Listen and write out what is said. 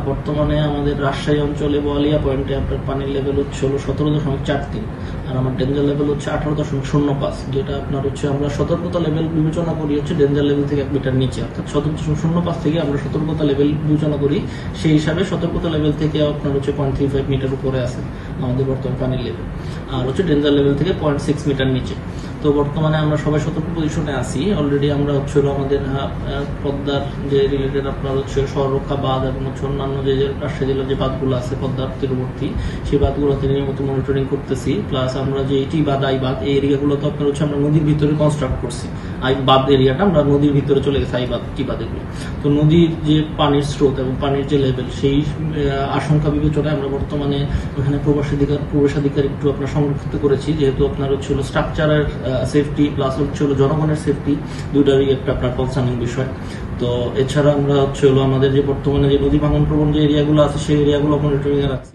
বর্তমানে আমাদের রাজশাহী অঞ্চলে বোয়ালিয়া পয়েন্টে আপনার পানির লেভেল হচ্ছে হলো 17.43, আর আমার ডেঞ্জার লেভেল হচ্ছে 18.05, যেটা আপনার হচ্ছে আমরা সতর্কতা লেভেল বিবেচনা করি হচ্ছে ডেঞ্জার লেভেল থেকে 1 মিটার নিচে, অর্থাৎ 17.05 থেকে আমরা সতর্কতা লেভেল বিবেচনা করি, সেই হিসাবে সতর্কতা লেভেল থেকে আপনার হচ্ছে 0.35 মিটার উপরে আছে আমাদের বর্তমান পানির লেভেল, আর হচ্ছে ডেঞ্জার লেভেল থেকে 0.6 মিটার নিচে। তো বর্তমানে আমরা সবাই সতর্ক পজিশনে আছি। অলরেডি আমরা হচ্ছে আমাদের পদ্মার যে রিলেটেড আপনার হচ্ছে সররক্ষা বাঁধ এবং হচ্ছে অন্যান্য যে রাজশাহী জেলার যে বাঁধগুলো আছে পদ্মার তীরবর্তী, সেই বাঁধগুলোতে নিয়মিত মনিটরিং করতেছি। প্লাস আমরা যে টি বাঁধ আই বাঁধ এই এরিয়াগুলোতে আপনার হচ্ছে আমরা নদীর ভিতরে কনস্ট্রাক্ট করছি। আই বাঁধ এরিয়াটা আমরা নদীর ভিতরে চলে গেছে, আই বাঁধ টি বাঁধ এগুলো। তো নদীর যে পানির স্রোত এবং পানির যে লেভেল, সেই আশঙ্কা বিবেচনায় আমরা বর্তমানে ওখানে প্রবেশাধিকার একটু আপনার সংরক্ষিত করেছি, যেহেতু আপনার হচ্ছে স্ট্রাকচারের সেফটি প্লাস হচ্ছে জনগণের সেফটি দুইটারই একটা আপনার কনসার্নিং বিষয়। তো এছাড়া আমরা হচ্ছে আমাদের যে বর্তমানে যে নদী ভাঙন প্রবণ যে এরিয়াগুলো আছে সেই এরিয়াগুলো মনিটরিং এ রাখছি।